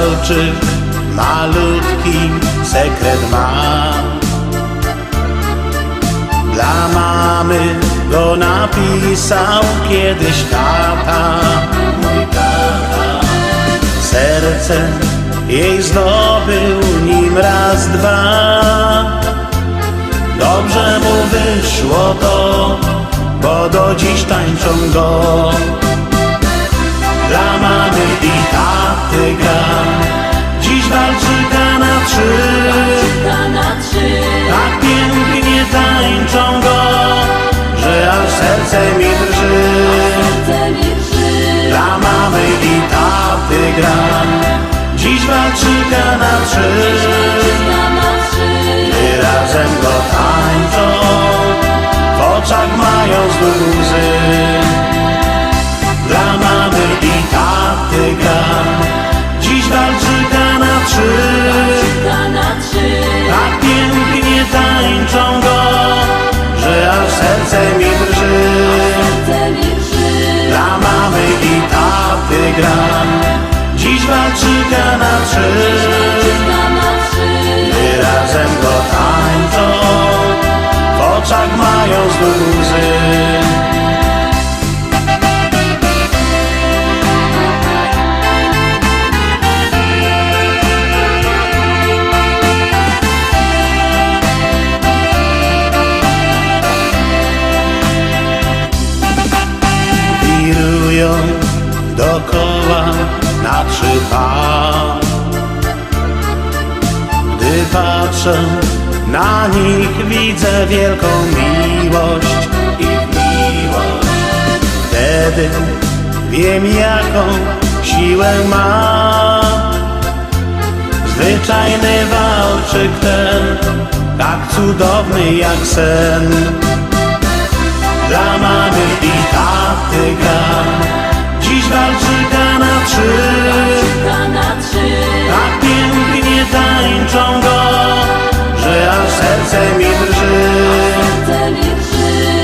walczyk malutki sekret ma. Dla mamy go napisał kiedyś tata, mój tata. Serce jej zdobył nim raz, dwa. Dobrze mu wyszło to, bo do dziś tańczą go. Dla mamy i taty gra, dziś walczyka na trzy. Tak pięknie tańczą go, że aż serce mi drży. Dla mamy i taty gra, dziś walczyka na trzy. Gdy razem go tańczą, w oczach mają znów łzy. Dla mamy i taty gra, dziś walczyka na trzy. Tak pięknie tańczą go, że aż serce mi drży. Dla mamy i taty gra, dziś walczyka na trzy. Gdy razem go tańczą, w oczach mają znów łzy. Wirują dokoła na trzy pa. Gdy patrzę na nich, widzę wielką miłość, ich miłość. Wtedy wiem, jaką siłę ma zwyczajny walczyk ten, tak cudowny jak sen. Dla mamy i taty gra, dziś walczyka na trzy. Tak pięknie tańczą go, że aż serce mi drży.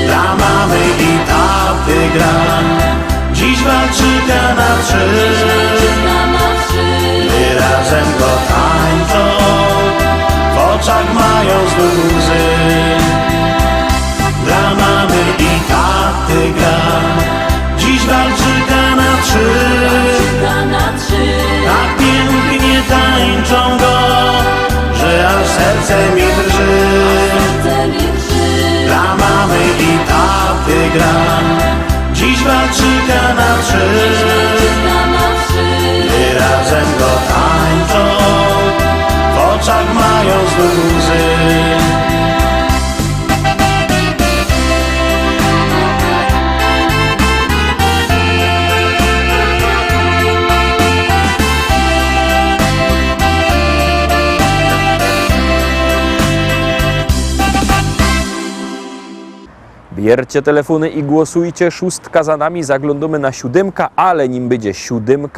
Dla mamy i taty gra, dziś walczyka na trzy. Gdy razem go tańczą, w oczach mają znów łzy. Dla mamy i taty gra, dziś walczyka na trzy. Tak pięknie tańczą go, że aż serce mi drży. Dla mamy i taty gra, dziś walczyka na trzy. Gdy razem go tańczą, w oczach mają znów łzy. Bierzcie telefony i głosujcie. 6 za nami, zaglądamy na 7, ale nim będzie 7,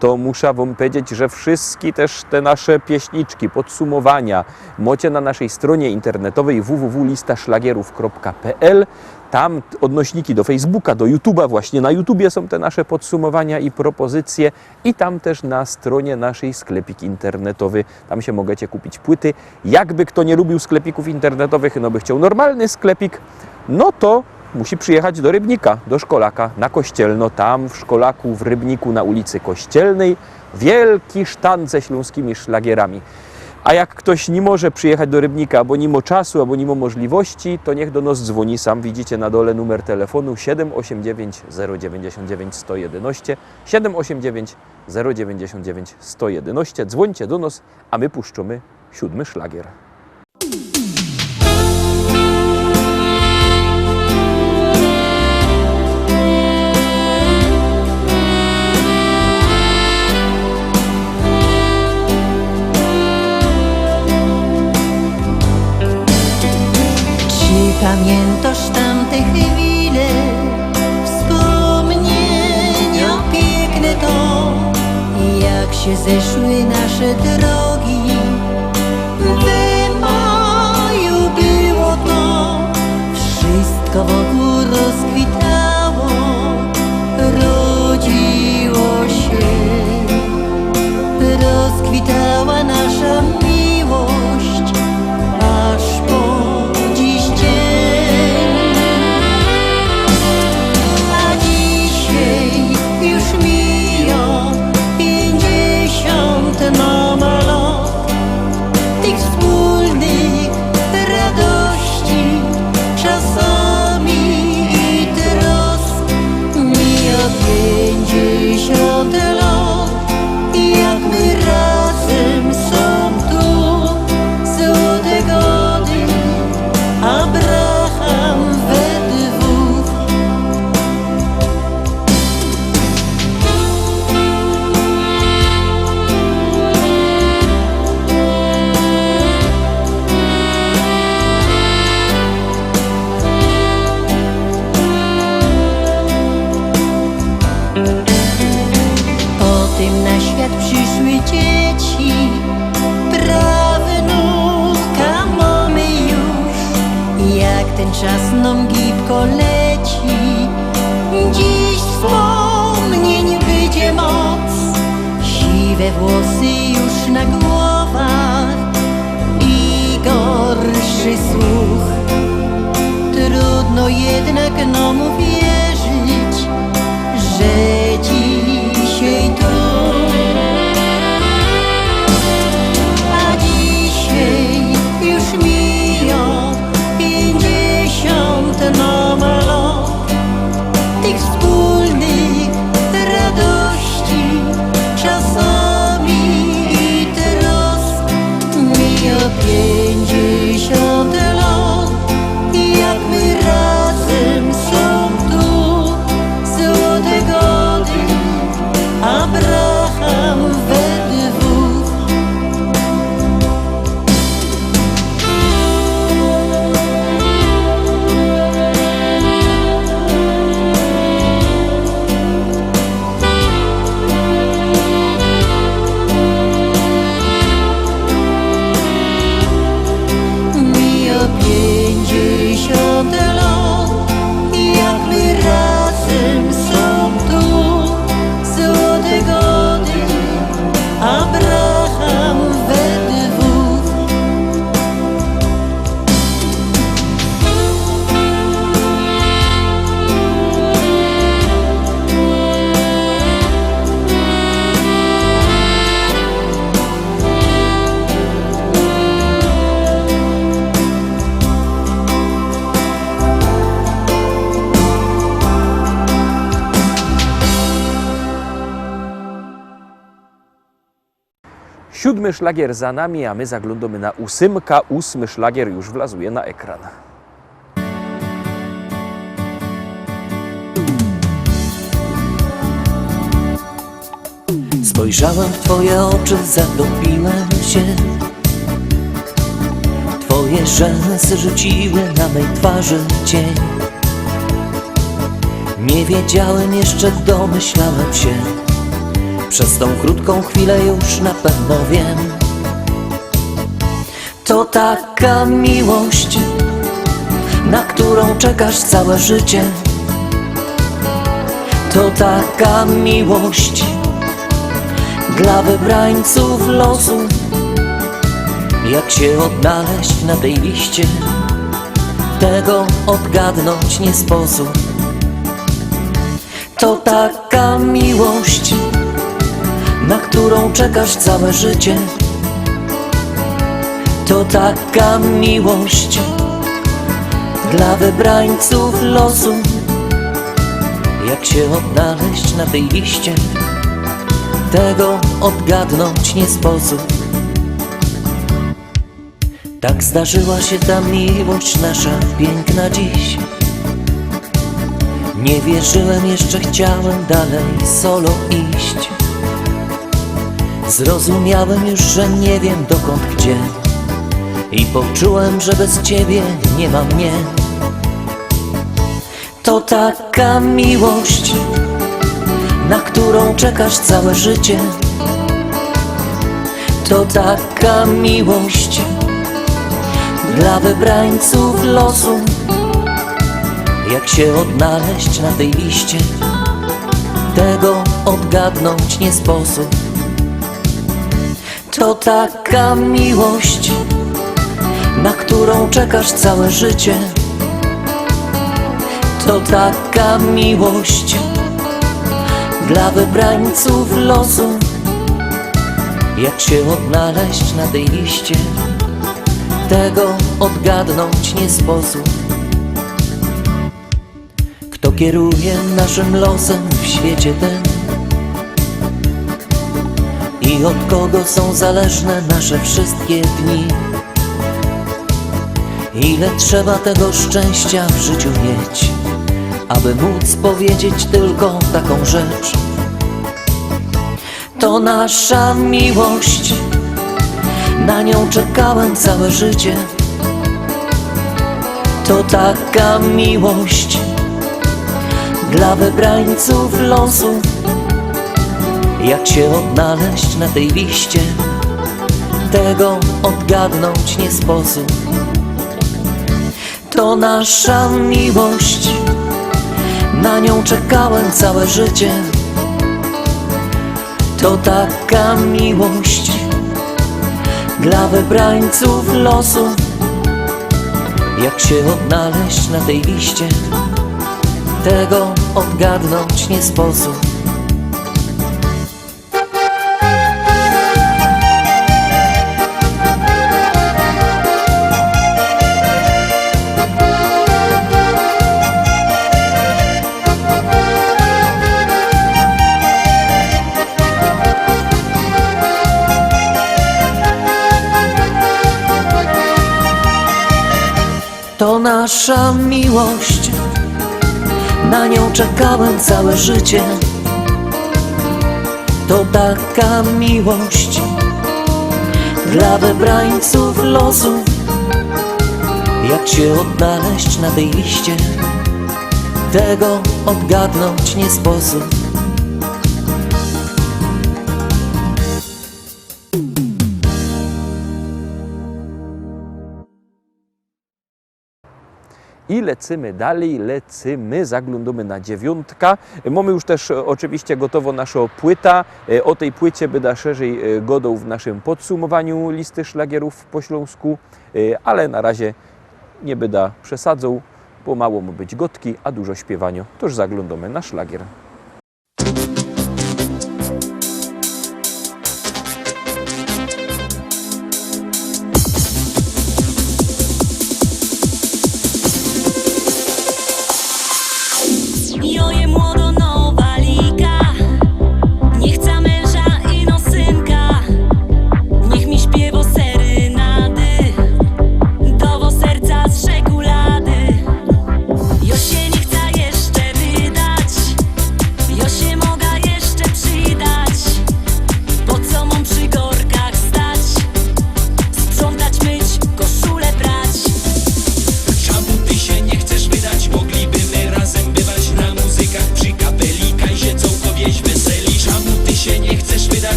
to muszę wam powiedzieć, że wszystkie też te nasze pieśniczki, podsumowania macie na naszej stronie internetowej www.listaszlagierów.pl. Tam odnośniki do Facebooka, do YouTube'a, właśnie na YouTubie są te nasze podsumowania i propozycje i tam też na stronie naszej sklepik internetowy. Tam się możecie kupić płyty. Jakby kto nie lubił sklepików internetowych, no by chciał normalny sklepik, no to musi przyjechać do Rybnika, do Szkolaka, na Kościelno. Tam w Szkolaku, w Rybniku, na ulicy Kościelnej, wielki sztant ze śląskimi szlagierami. A jak ktoś nie może przyjechać do Rybnika, albo nie ma czasu, albo nie ma możliwości, to niech do nas dzwoni. Sam widzicie na dole numer telefonu 789 099 111, 789 099 111. Dzwońcie do nas, a my puszczamy 7 szlagier. Pamiętasz tamte chwile, wspomnienia piękne to, jak się zeszły nasze drogi. W maju było to, wszystko wokół rozkwitało, rodziło się. na świat przyszły dzieci. Prawnuka mamy już, jak ten czas nam gibko leci. Dziś wspomnień będzie moc, siwe włosy już na głowach i gorszy słuch. Trudno jednak nam uwierzyć, że dzisiaj tu. A dzisiaj już miją 50 nam lat tych wspólnych radości, czasami i trosk. Mija 50 lat, jak my razem są tu. Złote gody, Abraham we dwóch. Mija 50 lat, jak my razem są tu. Złote gody, Abraham we dwóch. Siódmy szlagier za nami, a my zaglądamy na ósmka. Ósmy szlagier już wlazuje na ekran. Spojrzałem w twoje oczy, zatopiłem się. Twoje rzęsy rzuciły na mej twarzy cień. Nie wiedziałem jeszcze, domyślałem się. Przez tą krótką chwilę już na pewno wiem. To taka miłość, na którą czekasz całe życie. To taka miłość dla wybrańców losu. Jak się odnaleźć na tej liście, tego odgadnąć nie sposób. To taka miłość, na którą czekasz całe życie. To taka miłość dla wybrańców losu. Jak się odnaleźć na tej liście, tego odgadnąć nie sposób. Tak zdarzyła się ta miłość nasza piękna dziś. Nie wierzyłem jeszcze, chciałem dalej solo iść. Zrozumiałem już, że nie wiem dokąd, gdzie, i poczułem, że bez ciebie nie ma mnie. To taka miłość, na którą czekasz całe życie. To taka miłość dla wybrańców losu. Jak się odnaleźć na tej liście, tego odgadnąć nie sposób. To taka miłość, na którą czekasz całe życie. To taka miłość dla wybrańców losu. Jak się odnaleźć na tej liście, tego odgadnąć nie sposób. Kto kieruje naszym losem w świecie tym? I od kogo są zależne nasze wszystkie dni? Ile trzeba tego szczęścia w życiu mieć, aby móc powiedzieć tylko taką rzecz? To nasza miłość, na nią czekałem całe życie. To taka miłość dla wybrańców losu. Jak się odnaleźć na tej liście, tego odgadnąć nie sposób. To nasza miłość, na nią czekałem całe życie. To taka miłość dla wybrańców losu. Jak się odnaleźć na tej liście, tego odgadnąć nie sposób. To nasza miłość, na nią czekałem całe życie. To taka miłość dla wybrańców losu. Jak się odnaleźć na tej liście, tego odgadnąć nie sposób. I lecymy dalej, zaglądamy na 9. Mamy już też oczywiście gotowo naszą płyta. O tej płycie będę szerzej godał w naszym podsumowaniu listy szlagierów po śląsku, ale na razie nie będę przesadzał, bo mało ma być gotki, a dużo śpiewania. To już zaglądamy na szlagier. Joje młodo nowa liga, nie chce męża i no synka. Niech mi śpiewo serynady, dowo serca z czekolady. Jo się nie chce jeszcze wydać,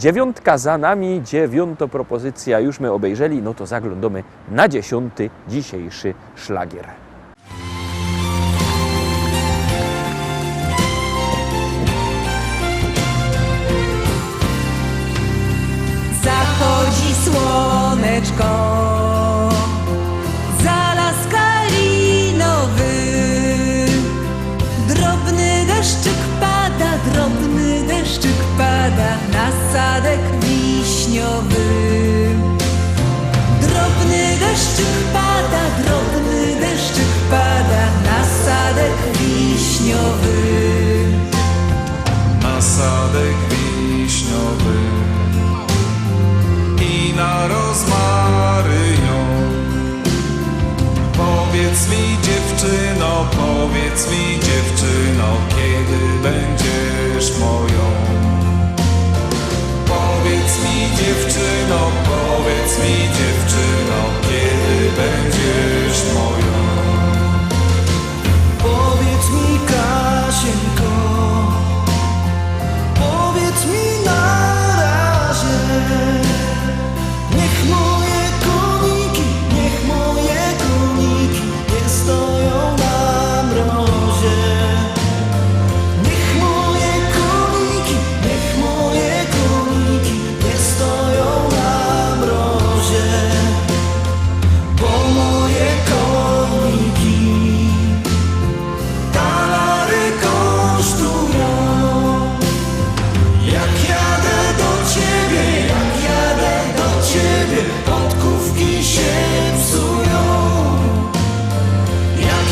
9 za nami, 9 propozycja już my obejrzeli, no to zaglądamy na 10 dzisiejszy szlagier. Zachodzi słoneczko, za las kalinowy. Drobny deszczyk pada na sadek wiśniowy. Drobny deszczyk pada na sadek wiśniowy. Na sadek wiśniowy i na rozmarynią. Powiedz mi dziewczyno, kiedy będziesz moją. Powiedz mi dziewczyno, kiedy będziesz moją. Powiedz mi, Kasieńko, powiedz mi na razie. Niech moje koniki nie stoją na mrozie. Niech moje koniki nie stoją na mrozie. Bo moje koniki talary kosztują. Jak jadę do ciebie, podkówki się psują. Jak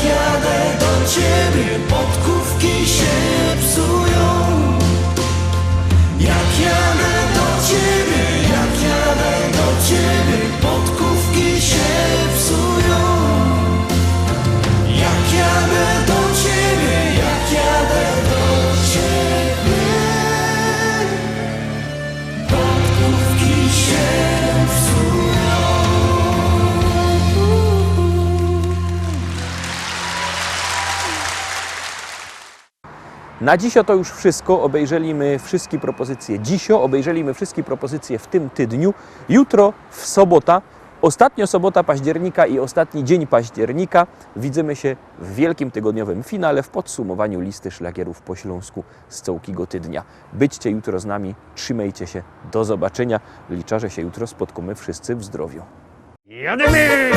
jadę do ciebie, podkówki się psują. Jak jadę do ciebie, podkówki się psują. Jak jadę do ciebie, podkówki się psują. Na dziś to już wszystko. Obejrzeliśmy wszystkie propozycje obejrzeliśmy wszystkie propozycje w tym tygodniu. Jutro w sobota, ostatnia sobota października i ostatni dzień października. Widzimy się w wielkim tygodniowym finale w podsumowaniu listy szlagierów po śląsku z całego tygodnia. Byćcie jutro z nami, trzymajcie się, do zobaczenia. Liczę, że się jutro spotkamy wszyscy w zdrowiu. Jadymy!